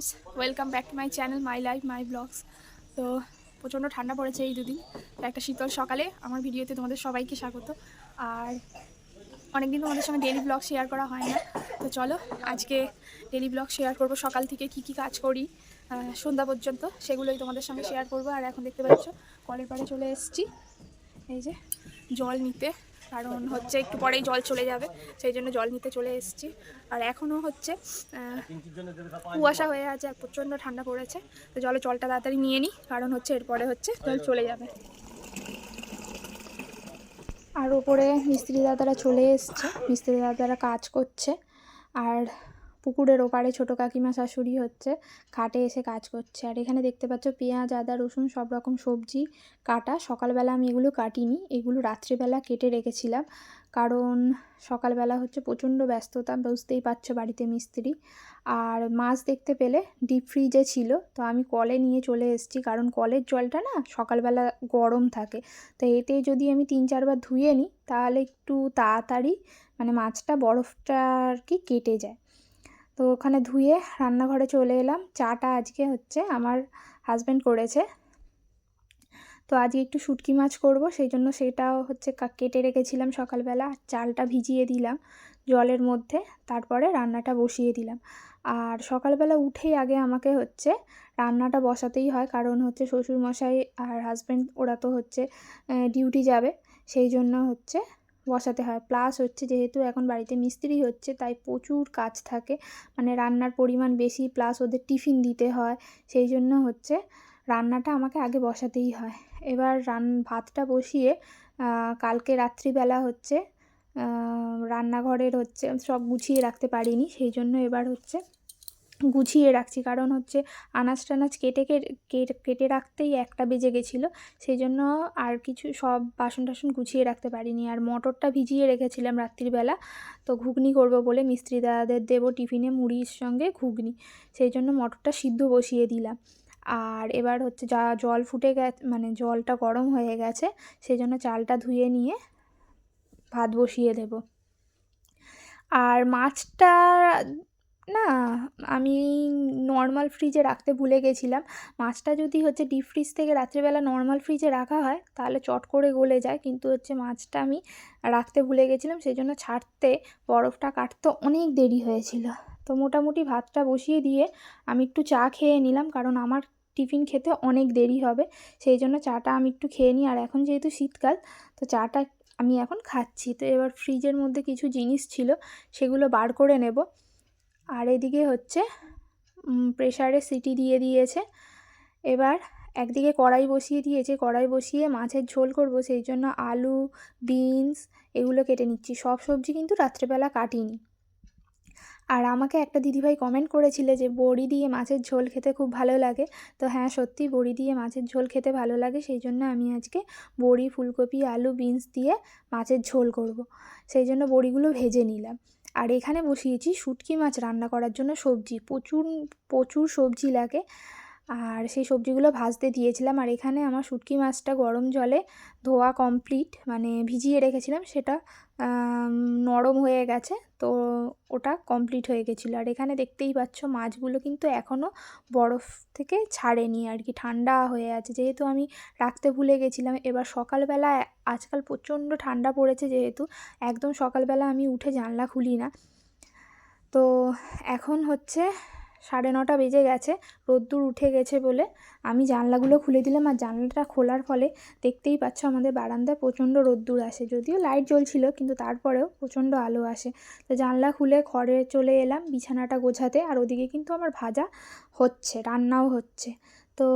Friends, welcome back to my channel my life my blogs. তো প্রচণ্ড ঠান্ডা পড়েছে এই দুদিন, তো একটা শীতল সকালে আমার ভিডিওতে তোমাদের সবাইকে স্বাগত। আর অনেকদিন তোমাদের সঙ্গে ডেইলি ব্লগ শেয়ার করা হয় না, তো চলো আজকে ডেইলি ব্লগ শেয়ার করব। সকাল থেকে কি কাজ করি সন্ধ্যা পর্যন্ত সেগুলোই তোমাদের সঙ্গে শেয়ার করব। আর এখন দেখতে পাচ্ছ কলের পাড়ে চলে এসেছি এই যে জল নিতে, কারণ হচ্ছে একটু পরেই জল চলে যাবে, সেই জন্য জল নিতে চলে এসেছি। আর এখনও হচ্ছে কুয়াশা হয়ে আছে, প্রচণ্ড ঠান্ডা পড়েছে। তো জলটা তাড়াতাড়ি নিয়ে নিই, কারণ হচ্ছে এরপরে হচ্ছে জল চলে যাবে। আর ওপরে মিস্ত্রি দাদারা চলে এসছে, মিস্ত্রি দাদারা কাজ করছে। আর পুকুরের ওপারে ছোটো কাকিমা শাশুড়ি হচ্ছে খাটে এসে কাজ করছে। আর এখানে দেখতে পাচ্ছ পেঁয়াজ, আদা, রসুন সব রকম সবজি কাটা। সকালবেলা আমি এগুলো কাটিনি, এগুলো রাত্রিবেলা কেটে রেখেছিলাম, কারণ সকালবেলা হচ্ছে প্রচণ্ড ব্যস্ততা, বুঝতেই পারছো বাড়িতে মিস্ত্রি। আর মাছ দেখতে পেলে ডিপ ফ্রিজে ছিল, তো আমি কলে নিয়ে চলে এসেছি, কারণ কলের জলটা না সকালবেলা গরম থাকে। তো এতে যদি আমি 3-4 বার ধুয়ে নিই তাহলে একটু তাড়াতাড়ি মানে মাছটা বরফটা আর কি কেটে যায়। তো ওখানে ধুয়ে রান্নাঘরে চলে এলাম। চাটা আজকে হচ্ছে আমার হাজব্যান্ড করেছে, তো আজকে একটু শুটকি মাছ করব, সেই জন্য সেটাও হচ্ছে কেটে রেখেছিলাম সকালবেলা। চালটা ভিজিয়ে দিলাম জলের মধ্যে, তারপরে রান্নাটা বসিয়ে দিলাম। আর সকালবেলা উঠেই আগে আমাকে হচ্ছে রান্নাটা বসাতেই হয়, কারণ হচ্ছে শ্বশুরমশাই আর হাজব্যান্ড ওরা তো হচ্ছে ডিউটি যাবে, সেই জন্য হচ্ছে বসাতে হয়। প্লাস হচ্ছে যেহেতু এখন বাড়িতে মিস্ত্রি হচ্ছে, তাই প্রচুর কাজ থাকে, মানে রান্নার পরিমাণ বেশি, প্লাস ওদের টিফিন দিতে হয়, সেই জন্য হচ্ছে রান্নাটা আমাকে আগে বসাতেই হয়। এবার ভাতটা বসিয়ে কালকে রাত্রিবেলা হচ্ছে রান্নাঘরের হচ্ছে সব গুছিয়ে রাখতে পারিনি, সেই জন্য এবার হচ্ছে গুছিয়ে রাখছি, কারণ হচ্ছে আনাজ টানাজ কেটে রাখতেই 1টা বেজে গেছিলো, সেই জন্য আর কিছু সব বাসন টাসন গুছিয়ে রাখতে পারিনি। আর মটরটা ভিজিয়ে রেখেছিলাম রাত্রিবেলা, তো ঘুগনি করব বলে মিস্ত্রি দাদাদের দেবো টিফিনে মুড়ির সঙ্গে ঘুগনি, সেই জন্য মটরটা সিদ্ধ বসিয়ে দিলাম। আর এবার হচ্ছে যা জল ফুটে গেছে, মানে জলটা গরম হয়ে গেছে, সেই জন্য চালটা ধুয়ে নিয়ে ভাত বসিয়ে দেব। আর মাছটা না আমি নর্মাল ফ্রিজে রাখতে ভুলে গেছিলাম। মাছটা যদি হচ্ছে ডিপ ফ্রিজ থেকে রাত্রিবেলা নর্মাল ফ্রিজে রাখা হয় তাহলে চট করে গলে যায়, কিন্তু হচ্ছে মাছটা আমি রাখতে ভুলে গেছিলাম, সেই জন্য ছাড়তে বরফটা কাটতে অনেক দেরি হয়েছিল। তো মোটামুটি ভাতটা বসিয়ে দিয়ে আমি একটু চা খেয়ে নিলাম, কারণ আমার টিফিন খেতে অনেক দেরি হবে, সেই জন্য চাটা আমি একটু খেয়ে নিই। আর এখন যেহেতু শীতকাল, তো চাটা আমি এখন খাচ্ছি। তো এবার ফ্রিজের মধ্যে কিছু জিনিস ছিল, সেগুলো বার করে নেব। আর এদিকে হচ্ছে প্রেসারে সিটি দিয়ে দিয়েছে। এবার একদিকে কড়াই বসিয়ে দিয়েছে, কড়াই বসিয়ে মাছের ঝোল করব, সেই জন্য আলু, বিনস এগুলো কেটে নিচ্ছি। সব সবজি কিন্তু রাত্রেবেলা কাটিনি। আর আমাকে একটা দিদিভাই কমেন্ট করেছিলে যে বড়ি দিয়ে মাছের ঝোল খেতে খুব ভালো লাগে। তো হ্যাঁ, সত্যি বড়ি দিয়ে মাছের ঝোল খেতে ভালো লাগে, সেই জন্য আমি আজকে বড়ি, ফুলকপি, আলু, বিনস দিয়ে মাছের ঝোল করব, সেই জন্য বড়িগুলো ভেজে নিলাম। আর এখানে বসিয়েছি শুটকি মাছ রান্না করার জন্য সবজি, প্রচুর প্রচুর সবজি লাগে, আর সেই সবজিগুলো ভাজতে দিয়েছিলাম। আর এখানে আমার শুটকি মাছটা গরম জলে ধোয়া কমপ্লিট, মানে ভিজিয়ে রেখেছিলাম, সেটা নরম হয়ে গেছে, তো ওটা কমপ্লিট হয়ে গেছিলো। আর এখানে দেখতেই পাচ্ছ মাছগুলো কিন্তু এখনও বরফ থেকে ছাড়েনি আর কি, ঠান্ডা হয়ে আছে, যেহেতু আমি রাখতে ভুলে গেছিলাম। এবার সকালবেলা আজকাল প্রচণ্ড ঠান্ডা পড়েছে, যেহেতু একদম সকালবেলা আমি উঠে জানলা খুলি না। তো এখন হচ্ছে 9:30 বেজে গেছে, রোদ্দুর উঠে গেছে বলে আমি জানলাগুলো খুলে দিলাম। আর জানলাটা খোলার ফলে দেখতেই পাচ্ছ আমাদের বারান্দায় প্রচণ্ড রোদ্দুর আসে, যদিও লাইট জ্বলছিল কিন্তু তারপরেও প্রচণ্ড আলো আসে। তো জানলা খুলে ঘরে চলে এলাম বিছানাটা গোছাতে। আর ওদিকে কিন্তু আমার ভাজা হচ্ছে, রান্নাও হচ্ছে। তো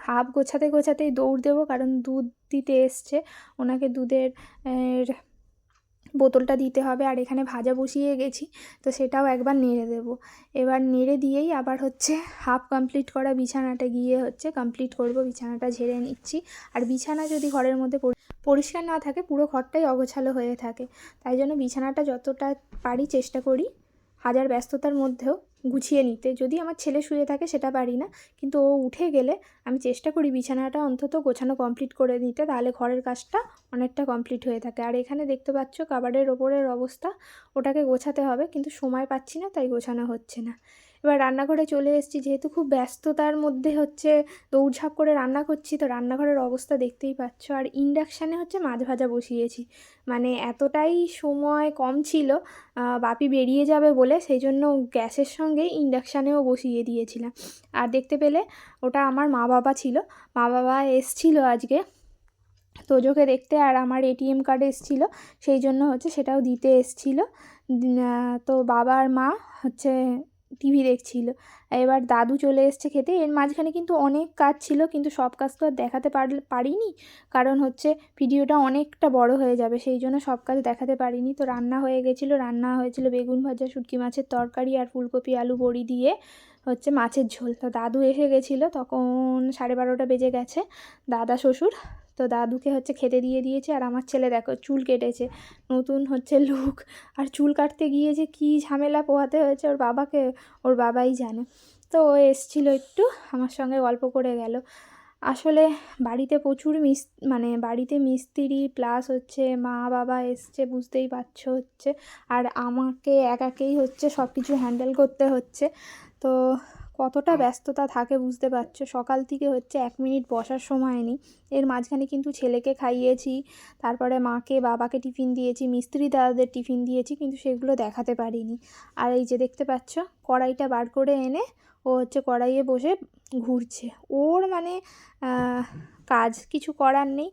হাফ গোছাতে গোছাতেই দৌড় দেবো, কারণ দুধ দিতে এসছে, ওনাকে দুধের বোতলটা দিতে হবে। আর এখানে ভাজা বসিয়ে গেছি, তো সেটাও একবার নেড়ে দেবো। এবার নেড়ে দিয়েই আবার হচ্ছে হাফ কমপ্লিট করা বিছানাটা গিয়ে হচ্ছে কমপ্লিট করব। বিছানাটা ঝেড়ে নিচ্ছি। আর বিছানা যদি ঘরের মধ্যে পরিষ্কার না থাকে, পুরো ঘরটাই অগোছালো হয়ে থাকে, তাই জন্য বিছানাটা যতটা পারি চেষ্টা করি হাজার ব্যস্ততার মধ্যেও গুছিয়ে নিতে। যদি আমার ছেলে শুয়ে থাকে সেটা পারি না, কিন্তু ও উঠে গেলে আমি চেষ্টা করি বিছানাটা অন্তত গোছানো কমপ্লিট করে নিতে, তাহলে ঘরের কাজটা অনেকটা কমপ্লিট হয়ে থাকে। আর এখানে দেখতে পাচ্ছ কাবার্ডের ওপরের অবস্থা, ওটাকে গোছাতে হবে, কিন্তু সময় পাচ্ছি না, তাই গোছানো হচ্ছে না। এবার রান্নাঘরে চলে এসেছি, যেহেতু খুব ব্যস্ততার মধ্যে হচ্ছে দৌড়ঝাঁপ করে রান্না করছি, তো রান্নাঘরের অবস্থা দেখতেই পাচ্ছ। আর ইন্ডাকশানে হচ্ছে মাছ ভাজা বসিয়েছি, মানে এতটাই সময় কম ছিল বাপি বেরিয়ে যাবে বলে, সেই জন্য গ্যাসের সঙ্গে ইন্ডাকশানেও বসিয়ে দিয়েছিলাম। আর দেখতে পেলে ওটা আমার মা বাবা ছিল, মা বাবা এসছিল আজকে তোজোকে দেখতে, আর আমার এটিএম কার্ড এসেছিলো, সেই জন্য হচ্ছে সেটাও দিতে এসেছিলো। তো বাবা আর মা হচ্ছে টিভি দেখছিল। এবার দাদু চলে এসছে খেতে। এর মাঝখানে কিন্তু অনেক কাজ ছিল, কিন্তু সব কাজ তো আর দেখাতে পারিনি, কারণ হচ্ছে ভিডিওটা অনেকটা বড় হয়ে যাবে, সেই জন্য সব কাজ দেখাতে পারিনি। তো রান্না হয়ে গেছিলো, রান্না হয়েছিল বেগুন ভাজা, শুটকি মাছের তরকারি আর ফুলকপি আলু বড়ি দিয়ে হচ্ছে মাছের ঝোল। তো দাদু এসে গেছিলো, তখন 12:30 বেজে গেছে, দাদা শ্বশুর। তো দাদুকে হচ্ছে খেতে দিয়ে দিয়েছে। আর আমার ছেলে দেখো চুল কেটেছে, নতুন হচ্ছে লুক। আর চুল কাটতে গিয়ে যে কী ঝামেলা পোহাতে হয়েছে ওর বাবাকে, ওর বাবাই জানে। তো ও এসেছিলো, একটু আমার সঙ্গে গল্প করে গেল। আসলে বাড়িতে প্রচুর মানে বাড়িতে মিস্ত্রি প্লাস হচ্ছে মা বাবা এসছে, বুঝতেই পারছো হচ্ছে। আর আমাকে একাকেই হচ্ছে সব কিছু হ্যান্ডেল করতে হচ্ছে। তো কতটা ব্যস্ততা থাকে বুঝতে পারছো। সকাল থেকে হচ্ছে 1 মিনিট বসার সময় নেই। এর মাঝখানে কিন্তু ছেলেকে খাইয়েছি, তারপরে মাকে বাবাকে টিফিন দিয়েছি, মিস্ত্রি দাদাদের টিফিন দিয়েছি, কিন্তু সেগুলো দেখাতে পারিনি। আর এই যে দেখতে পাচ্ছ কড়াইটা বার করে এনে ও হচ্ছে কড়াইয়ে বসে ঘুরছে। ওর মানে কাজ কিছু করার নেই,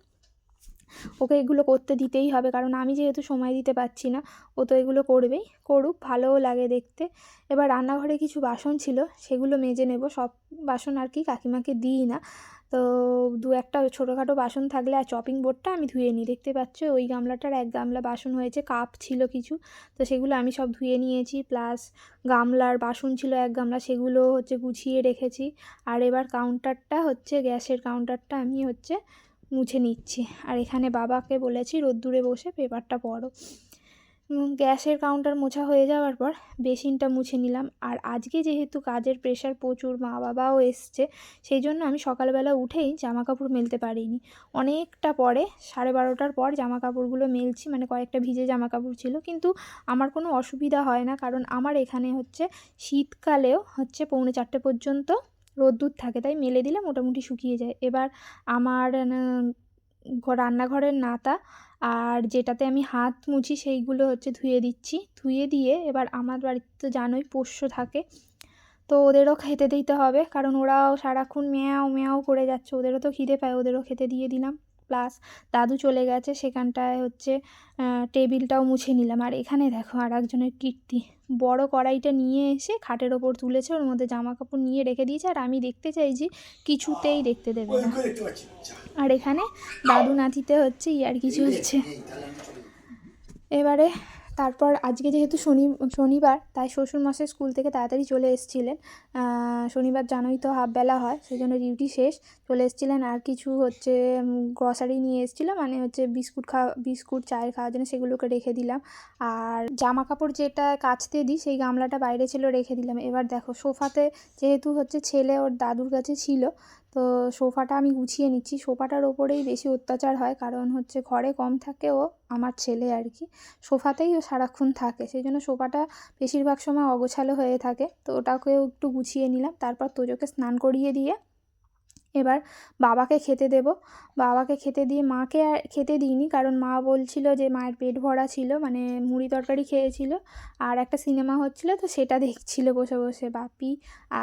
ওকে এগুলো করতে দিতেই হবে, কারণ আমি যেহেতু সময় দিতে পারছি না, ও তো এগুলো করবেই, করুক, ভালোও লাগে দেখতে। এবার রান্নাঘরে কিছু বাসন ছিল, সেগুলো মেজে নেব। সব বাসন আর কি কাকিমাকে দিই না, তো 2-1টা ছোটোখাটো বাসন থাকলে, আর চপিং বোর্ডটা আমি ধুয়ে নিই। দেখতে পাচ্ছ ওই গামলাটার 1 গামলা বাসন হয়েছে, কাপ ছিল কিছু, তো সেগুলো আমি সব ধুয়ে নিয়েছি। প্লাস গামলার বাসন ছিল 1 গামলা, সেগুলো হচ্ছে গুছিয়ে রেখেছি। আর এবার কাউন্টারটা হচ্ছে, গ্যাসের কাউন্টারটা আমি হচ্ছে মুছে নিচ্ছি। আর এখানে বাবাকে বলেছি রোদ্দুরে বসে পেপারটা পড়ো। গ্যাসের কাউন্টার মোছা হয়ে যাওয়ার পর বেসিনটা মুছে নিলাম। আর আজকে যেহেতু কাজের প্রেশার প্রচুর, মা বাবাও এসছে, সেই জন্য আমি সকালবেলা উঠেই জামা কাপড় মেলতে পারিনি। অনেকটা পরে 12:30টার পর জামা কাপড়গুলো মেলছি, মানে কয়েকটা ভিজে জামা কাপড় ছিল, কিন্তু আমার কোনো অসুবিধা হয় না, কারণ আমার এখানে হচ্ছে শীতকালেও হচ্ছে 3:45 পর্যন্ত রোদ্দুর থাকে, তাই মেলে দিলে মোটামুটি শুকিয়ে যায়। এবার আমার রান্নাঘরের নাতা আর যেটাতে আমি হাত মুছি সেইগুলো হচ্ছে ধুয়ে দিচ্ছি। ধুয়ে দিয়ে এবার আমার বাড়িতে তো জানোই পোষ্য থাকে, তো ওদেরও খেতে দিতে হবে, কারণ ওরাও সারাক্ষণ ম্যাও ম্যাও করে যাচ্ছে, ওদেরও তো খিদে পায়, ওদেরও খেতে দিয়ে দিলাম। প্লাস দাদু চলে গেছে, সেখানটায় হচ্ছে টেবিলটাও মুছে নিলাম। আর এখানে দেখো আর একজনের কীর্তি, বড় কড়াইটা নিয়ে এসে খাটের ওপর তুলেছে, ওর মধ্যে জামা কাপড় নিয়ে রেখে দিয়েছে, আর আমি দেখতে চাইছি, কিছুতেই দেখতে দেবে না। আর এখানে দাদু নাতিতে হচ্ছে ইয়ার্কি চলছে। এবারে তারপর আজকে যেহেতু শনিবার, তাই শ্বশুরমশাই স্কুল থেকে তাড়াতাড়ি চলে এসেছিলেন। শনিবার জানোই তো হাফবেলা হয়, সেই জন্য ডিউটি শেষ, চলে এসেছিলেন। আর কিছু হচ্ছে গ্রসারি নিয়ে এসেছিলো, মানে হচ্ছে বিস্কুট চায়ের খাওয়ার জন্য, সেগুলোকে রেখে দিলাম। আর জামা কাপড় যেটা কাচতে দিই সেই গামলাটা বাইরে ছিল, রেখে দিলাম। এবার দেখো সোফাতে যেহেতু হচ্ছে ছেলে ওর দাদুর কাছে ছিল, তো সোফাটা আমি গুছিয়ে নিচ্ছি। সোফাটার ওপরেই বেশি অত্যাচার হয়, কারণ হচ্ছে ঘরে কম থাকে ও, আমার ছেলে আর কি, সোফাতেই ও সারাক্ষণ থাকে, সেই জন্য সোফাটা বেশিরভাগ সময় অগোছালো হয়ে থাকে। তো ওটাকেও একটু গুছিয়ে নিলাম। তারপর তোজোকে স্নান করিয়ে দিয়ে এবার বাবাকে খেতে দেব। বাবাকে খেতে দিয়ে মাকে আর খেতে দিইনি, কারণ মা বলছিল যে মায়ের পেট ভরা ছিল, মানে মুড়ি তরকারি খেয়েছিল, আর একটা সিনেমা হচ্ছিল, তো সেটা দেখছিল বসে বসে বাপি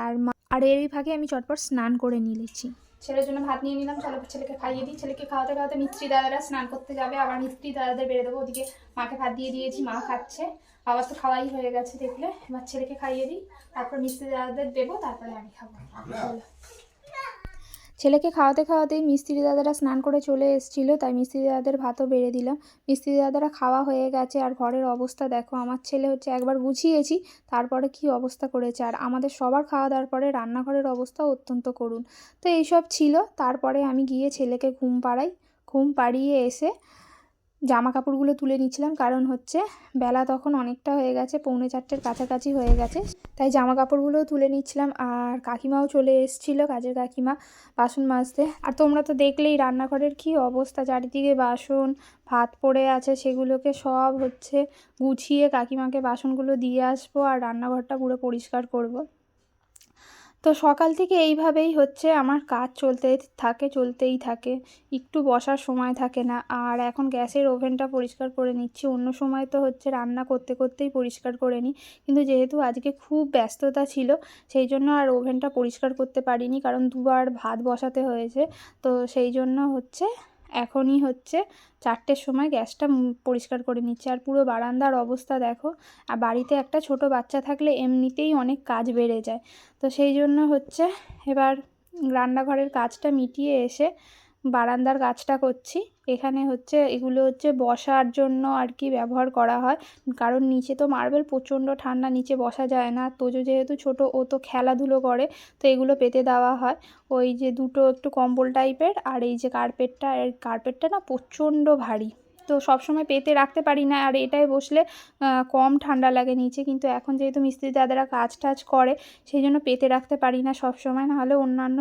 আর মা। আর এরই ফাঁকে আমি চটপট স্নান করে নিয়েছি। ছেলের জন্য ভাত নিয়ে নিলাম, চলো ছেলেকে খাইয়ে দিই। ছেলেকে খাওয়াতে খাওয়াতে মিস্ত্রি দাদারা স্নান করতে যাবে, আবার মিস্ত্রি দাদাদের বেড়ে দেবো। ওদিকে মাকে ভাত দিয়ে দিয়েছি, মা খাচ্ছে, বাবার তো খাওয়াই হয়ে গেছে দেখলে। এবার ছেলেকে খাইয়ে দিই, তারপর মিস্ত্রি দাদাদের দেবো, তারপরে আমি খাবো। ছেলেকে খাওয়াতে খাওয়াতেই মিস্ত্রি দাদারা স্নান করে চলে এসেছিলো, তাই মিস্ত্রি দাদাদের ভাতও বেড়ে দিলাম। মিস্ত্রি দাদারা খাওয়া হয়ে গেছে। আর ঘরের অবস্থা দেখো, আমার ছেলে হচ্ছে একবার গুছিয়েছি, তারপরে কি অবস্থা করেছে। আর আমাদের সবার খাওয়া দাওয়ার পরে রান্নাঘরের অবস্থা অত্যন্ত করুণ। তো এইসব ছিল। তারপরে আমি গিয়ে ছেলেকে ঘুম পাড়াই। ঘুম পাড়িয়ে এসে জামা কাপড়গুলো তুলে নিচ্ছিলাম, কারণ হচ্ছে বেলা তখন অনেকটা হয়ে গেছে, 3:45-এর কাছাকাছি হয়ে গেছে, তাই জামা কাপড়গুলোও তুলে নিচ্ছিলাম। আর কাকিমাও চলে এসেছিলো, কাজের কাকিমা, বাসন মাজতে। আর তোমরা তো দেখলেই রান্নাঘরের কী অবস্থা, চারিদিকে বাসন ভাত পড়ে আছে, সেগুলোকে সব হচ্ছে গুছিয়ে কাকিমাকে বাসনগুলো দিয়ে আসবো, আর রান্নাঘরটা পুরো পরিষ্কার করব। তো সকাল থেকে এইভাবেই হচ্ছে আমার কাজ চলতেই থাকে, একটু বসার সময় থাকে না। আর এখন গ্যাসের ওভেনটা পরিষ্কার করে নিচ্ছি, অন্য সময় তো হচ্ছে রান্না করতে করতেই পরিষ্কার করে নিই, কিন্তু যেহেতু আজকে খুব ব্যস্ততা ছিল সেই জন্য আর ওভেনটা পরিষ্কার করতে পারিনি, কারণ দুবার ভাত বসাতে হয়েছে। তো সেই জন্য হচ্ছে এখনই হচ্ছে 4টের সময় গ্যাসটা পরিষ্কার করে নিচ্ছি। আর পুরো বারান্দার অবস্থা দেখো, আর বাড়িতে একটা ছোট বাচ্চা থাকলে এমনিতেই অনেক কাজ বেড়ে যায়। তো সেই জন্য হচ্ছে এবার রান্নাঘরের কাজটা মিটিয়ে এসে বারান্দার কাজটা করছি। এখানে হচ্ছে এগুলো হচ্ছে বসার জন্য আর কি ব্যবহার করা হয়, কারণ নিচে তো মার্বেল প্রচণ্ড ঠান্ডা, নিচে বসা যায় না। তোজো যেহেতু ছোট, ও তো খেলাধুলো করে, তো এগুলো পেতে দেওয়া হয়। ওই যে দুটো একটু কম্বল টাইপের, আর এই যে কার্পেটটা না প্রচণ্ড ভারী, তো সবসময় পেতে রাখতে পারি না, আর এটায় বসলে কম ঠান্ডা লাগে নিচে। কিন্তু এখন যেহেতু মিস্ত্রি দাদারা কাজ টাজ করে সেই জন্য পেতে রাখতে পারি না সবসময়, নাহলে অন্যান্য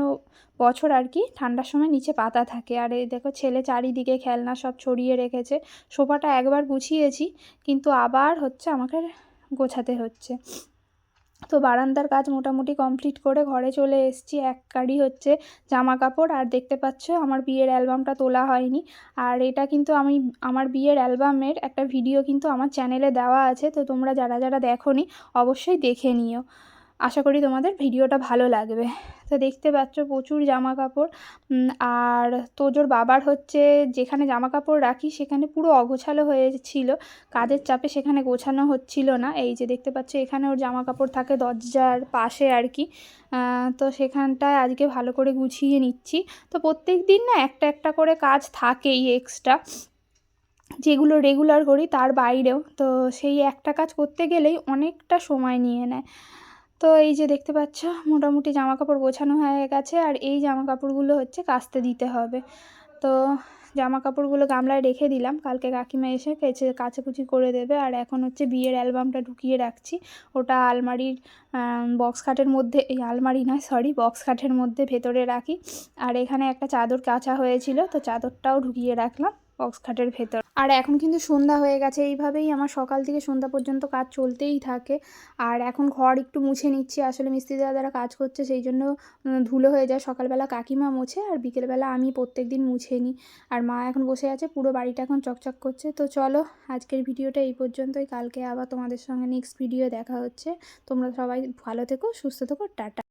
বছর আর কি ঠান্ডার সময় নিচে পাতা থাকে। আর এই দেখো ছেলে চারিদিকে খেলনা সব ছড়িয়ে রেখেছে। সোফাটা একবার গুছিয়েছি, কিন্তু আবার হচ্ছে আমাকে গোছাতে হচ্ছে। তো বারান্দার কাজ মোটামুটি কমপ্লিট করে ঘরে চলে এসেছি। এক গাড়ি হচ্ছে জামা কাপড়, আর দেখতে পাচ্ছ আমার বিয়ের অ্যালবামটা তোলা হয়নি। আর এটা কিন্তু আমি আমার বিয়ের অ্যালবামের একটা ভিডিও কিন্তু আমার চ্যানেলে দেওয়া আছে, তো তোমরা যারা যারা দেখোনি অবশ্যই দেখে নিও। আশা করি তোমাদের ভিডিওটা ভালো লাগবে। তো দেখতে পাচ্ছ প্রচুর জামা কাপড়। আর তোজোর বাবার হচ্ছে যেখানে জামা কাপড় রাখি সেখানে পুরো অগোছালো হয়েছিল, কাজের চাপে সেখানে গোছানো হচ্ছিল না। এই যে দেখতে পাচ্ছ এখানে ওর জামা কাপড় থাকে দরজার পাশে আর কি। তো সেখানটায় আজকে ভালো করে গুছিয়ে নিচ্ছি। তো প্রত্যেক দিন না একটা একটা করে কাজ থাকেই এক্সট্রা, যেগুলো রেগুলার করি তার বাইরেও। তো সেই একটা কাজ করতে গেলেই অনেকটা সময় নিয়ে নেয়। তো এই যে দেখতে পাচ্ছ মোটামুটি জামা কাপড় গোছানো হয়ে গেছে, আর এই জামা কাপড়গুলো হচ্ছে কাচতে দিতে হবে। তো জামা কাপড়গুলো গামলায় রেখে দিলাম, কালকে কাকিমা এসে কাচাকুচি করে দেবে। আর এখন হচ্ছে বিয়ের অ্যালবামটা ঢুকিয়ে রাখছি, ওটা আলমারির বক্স খাটের মধ্যে, এই আলমারি নয় সরি, বক্স খাটের মধ্যে ভেতরে রাখি। আর এখানে একটা চাদর কাচা হয়েছিল, তো চাদরটাও ঢুকিয়ে রাখলাম বক্স খাটের ভেতর। আর এখন কিন্তু সন্ধ্যা হয়ে গেছে, এইভাবেই আমার সকাল থেকে সন্ধ্যা পর্যন্ত কাজ চলতেই থাকে। আর এখন ঘর একটু মুছে নিচ্ছি, আসলে মিস্ত্রি দাদারা কাজ করছে সেই জন্য ধুলো হয়ে যায়। সকালবেলা কাকিমা মোছে আর বিকেলবেলা আমি প্রত্যেক দিন মুছে নিই। আর মা এখন বসে আছে, পুরো বাড়িটা এখন চকচক করছে। তো চলো আজকের ভিডিওটা এই পর্যন্তই, কালকে আবার তোমাদের সঙ্গে নেক্সট ভিডিও দেখা হচ্ছে। তোমরা সবাই ভালো থেকো, সুস্থ থেকো, টাটা।